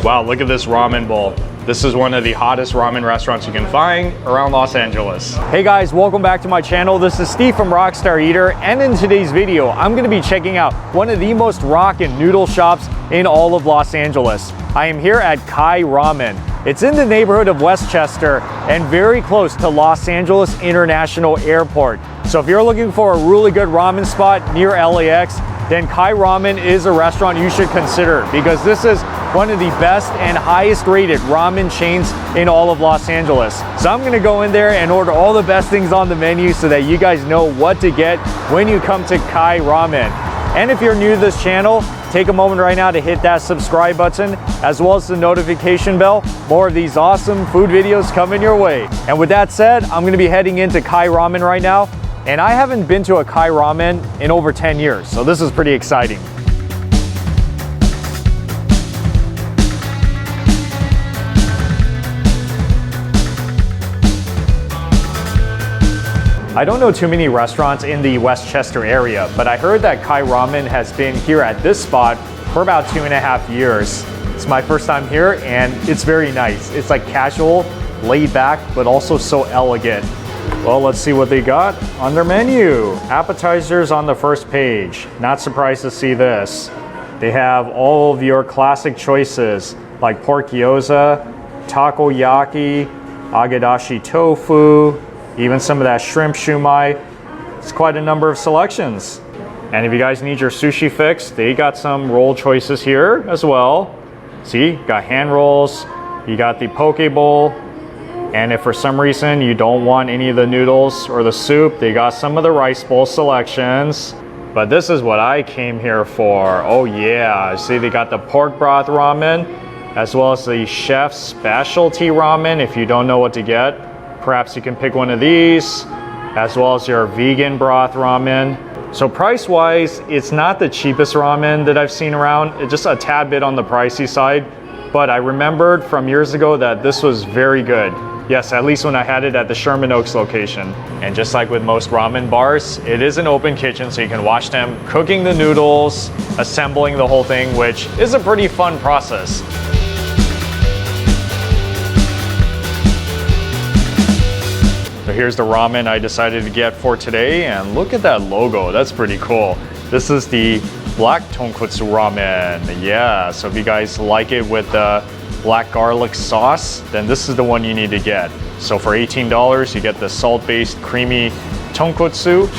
Wow, look at this ramen bowl. This is one of the hottest ramen restaurants you can find around Los Angeles. Hey guys, welcome back to my channel. This is Steve from Rockstar Eater, and in today's video, I'm gonna be checking out one of the most rockin' noodle shops in all of Los Angeles. I am here at Kai Ramen. It's in the neighborhood of Westchester and very close to Los Angeles International Airport. So if you're looking for a really good ramen spot near LAX, then Kai Ramen is a restaurant you should consider because this is one of the best and highest rated ramen chains in all of Los Angeles. So I'm gonna go in there and order all the best things on the menu so that you guys know what to get when you come to Kai Ramen. And if you're new to this channel, take a moment right now to hit that subscribe button as well as the notification bell. More of these awesome food videos coming your way. And with that said, I'm gonna be heading into Kai Ramen right now. And I haven't been to a Kai Ramen in over 10 years, so this is pretty exciting. I don't know too many restaurants in the Westchester area, but I heard that Kai Ramen has been here at this spot for about 2.5 years. It's my first time here and it's very nice. It's like casual, laid back, but also so elegant. Well, let's see what they got on their menu. Appetizers on the first page. Not surprised to see this. They have all of your classic choices like pork gyoza, takoyaki, agadashi tofu, even some of that shrimp shumai. It's quite a number of selections. And if you guys need your sushi fix, they got some roll choices here as well. See, got hand rolls, you got the poke bowl, and if for some reason you don't want any of the noodles or the soup, they got some of the rice bowl selections. But this is what I came here for. Oh yeah, see they got the pork broth ramen, as well as the chef's specialty ramen. If you don't know what to get, perhaps you can pick one of these, as well as your vegan broth ramen. So price-wise, it's not the cheapest ramen that I've seen around. It's just a tad bit on the pricey side. But I remembered from years ago that this was very good. Yes, at least when I had it at the Sherman Oaks location. And just like with most ramen bars, it is an open kitchen, so you can watch them cooking the noodles, assembling the whole thing, which is a pretty fun process. So here's the ramen I decided to get for today, and look at that logo, that's pretty cool. This is the black tonkotsu ramen. Yeah, so if you guys like it with the black garlic sauce, then this is the one you need to get. So for $18, you get the salt-based creamy tonkotsu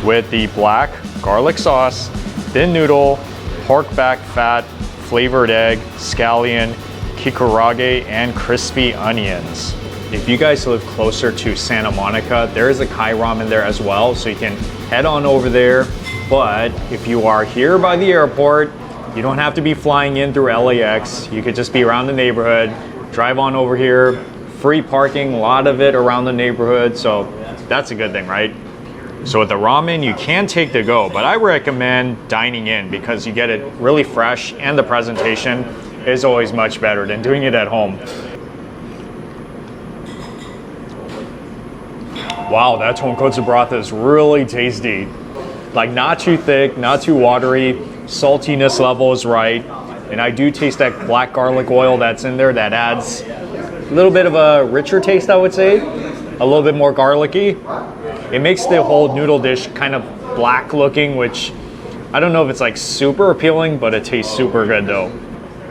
with the black garlic sauce, thin noodle, pork back fat, flavored egg, scallion, kikurage, and crispy onions. If you guys live closer to Santa Monica, there is a Kai Ramen there as well, so you can head on over there. But if you are here by the airport, you don't have to be flying in through LAX. You could just be around the neighborhood, drive on over here, free parking, a lot of it around the neighborhood, so that's a good thing, right? So with the ramen, you can take to go, but I recommend dining in because you get it really fresh and the presentation is always much better than doing it at home. Wow, that tonkotsu broth is really tasty. Like not too thick, not too watery, saltiness level is right. And I do taste that black garlic oil that's in there that adds a little bit of a richer taste, I would say. A little bit more garlicky. It makes the whole noodle dish kind of black looking, which I don't know if it's like super appealing, but it tastes super good though.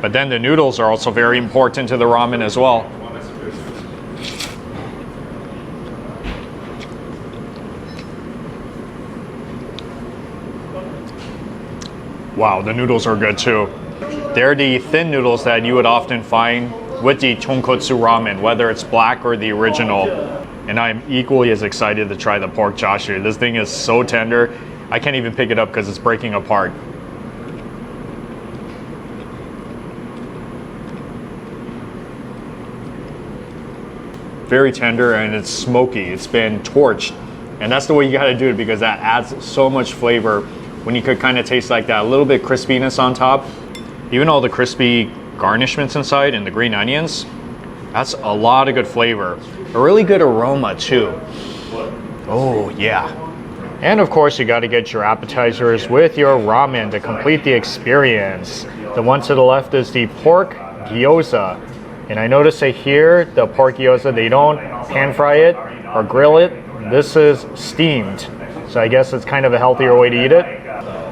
But then the noodles are also very important to the ramen as well. Wow, the noodles are good too. They're the thin noodles that you would often find with the tonkotsu ramen, whether it's black or the original. And I'm equally as excited to try the pork chashu. This thing is so tender, I can't even pick it up because it's breaking apart. Very tender and it's smoky. It's been torched. And that's the way you gotta do it because that adds so much flavor. When you could kind of taste like that, a little bit crispiness on top. Even all the crispy garnishments inside and the green onions, that's a lot of good flavor. A really good aroma too. Oh yeah. And of course you gotta get your appetizers with your ramen to complete the experience. The one to the left is the pork gyoza. And I noticed that here, the pork gyoza, they don't pan fry it or grill it. This is steamed. So I guess it's kind of a healthier way to eat it.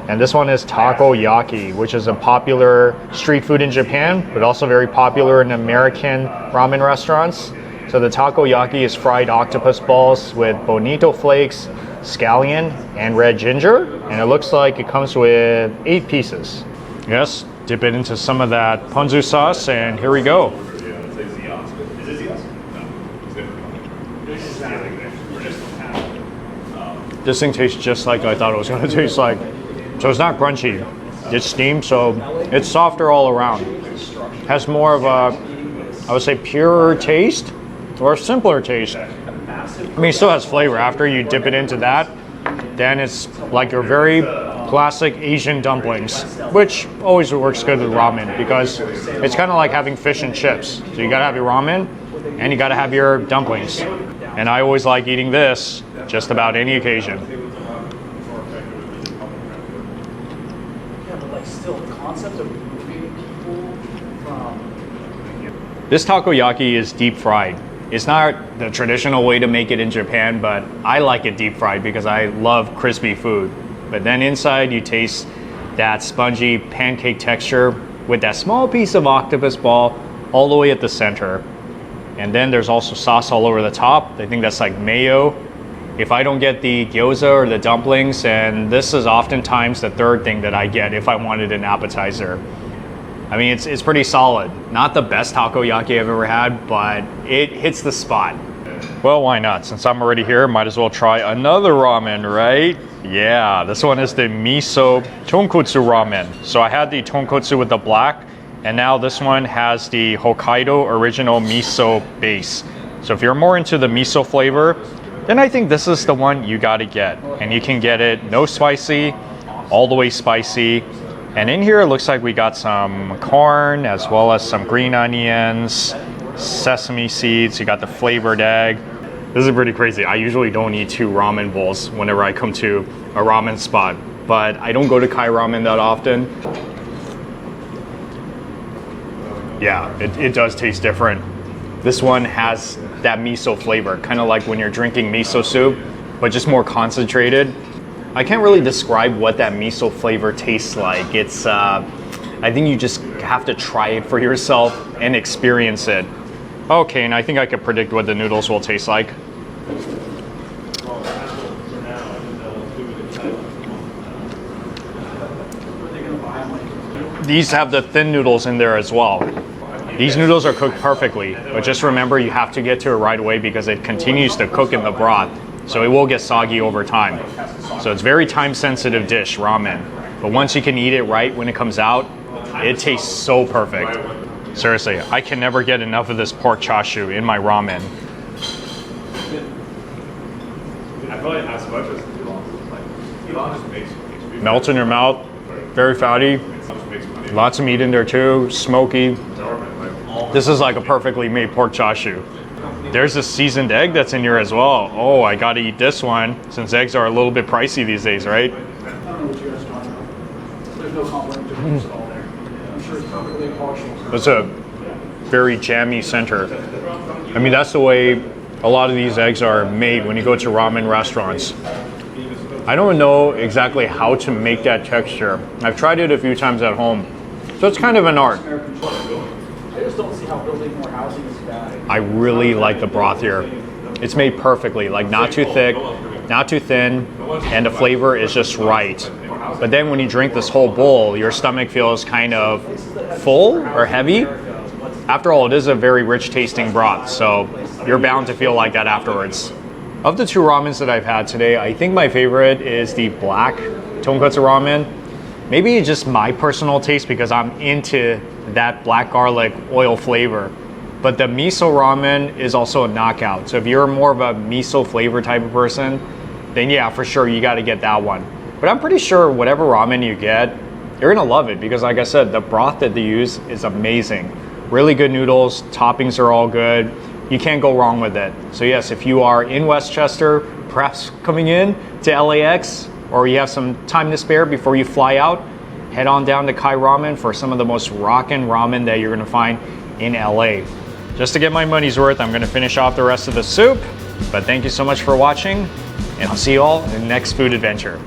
And this one is takoyaki, which is a popular street food in Japan, but also very popular in American ramen restaurants. So the takoyaki is fried octopus balls with bonito flakes, scallion, and red ginger. And it looks like it comes with 8 pieces. Yes, dip it into some of that ponzu sauce, and here we go. This thing tastes just like I thought it was going to taste like. So it's not crunchy. It's steamed, so it's softer all around. Has more of a, I would say, purer taste or a simpler taste. I mean, it still has flavor. After you dip it into that, then it's like your very classic Asian dumplings, which always works good with ramen because it's kind of like having fish and chips. So you gotta have your ramen and you gotta have your dumplings. And I always like eating this just about any occasion. This takoyaki is deep fried. It's not the traditional way to make it in Japan, but I like it deep fried because I love crispy food. But then inside you taste that spongy pancake texture with that small piece of octopus ball all the way at the center. And then there's also sauce all over the top. I think that's like mayo. If I don't get the gyoza or the dumplings, and this is oftentimes the third thing that I get if I wanted an appetizer. I mean, it's pretty solid. Not the best takoyaki I've ever had, but it hits the spot. Well, why not? Since I'm already here, might as well try another ramen, right? Yeah, this one is the Miso tonkotsu ramen. So I had the tonkotsu with the black, and now this one has the Hokkaido original miso base. So if you're more into the miso flavor, then I think this is the one you gotta get. And you can get it no spicy, all the way spicy. And in here it looks like we got some corn as well as some green onions, sesame seeds, you got the flavored egg. This is pretty crazy. I usually don't eat 2 ramen bowls whenever I come to a ramen spot, but I don't go to Kai Ramen that often. Yeah, it does taste different. This one has that miso flavor, kind of like when you're drinking miso soup, but just more concentrated. I can't really describe what that miso flavor tastes like. It's, I think you just have to try it for yourself and experience it. Okay, and I think I can predict what the noodles will taste like. These have the thin noodles in there as well. These noodles are cooked perfectly, but just remember you have to get to it right away because it continues to cook in the broth, so it will get soggy over time. So it's a very time-sensitive dish, ramen. But once you can eat it right when it comes out, it tastes so perfect. Seriously, I can never get enough of this pork chashu in my ramen. Melts in your mouth, very fatty. Lots of meat in there too, smoky. This is like a perfectly made pork chashu. There's a seasoned egg that's in here as well. Oh, I gotta eat this one since eggs are a little bit pricey these days, right? That's a very jammy center. I mean, that's the way a lot of these eggs are made when you go to ramen restaurants. I don't know exactly how to make that texture. I've tried it a few times at home. So it's kind of an art. I really like the broth here. It's made perfectly, like not too thick, not too thin, and the flavor is just right. But then when you drink this whole bowl, your stomach feels kind of full or heavy. After all, it is a very rich tasting broth, so you're bound to feel like that afterwards. Of the 2 ramens that I've had today, I think my favorite is the black tonkotsu ramen. Maybe it's just my personal taste because I'm into that black garlic oil flavor. But the miso ramen is also a knockout. So if you're more of a miso flavor type of person, then yeah, for sure, you gotta get that one. But I'm pretty sure whatever ramen you get, you're gonna love it because like I said, the broth that they use is amazing. Really good noodles, toppings are all good. You can't go wrong with it. So yes, if you are in Westchester, perhaps coming in to LAX, or you have some time to spare before you fly out, head on down to Kai Ramen for some of the most rockin' ramen that you're gonna find in LA. Just to get my money's worth, I'm gonna finish off the rest of the soup, but thank you so much for watching, and I'll see you all in the next food adventure.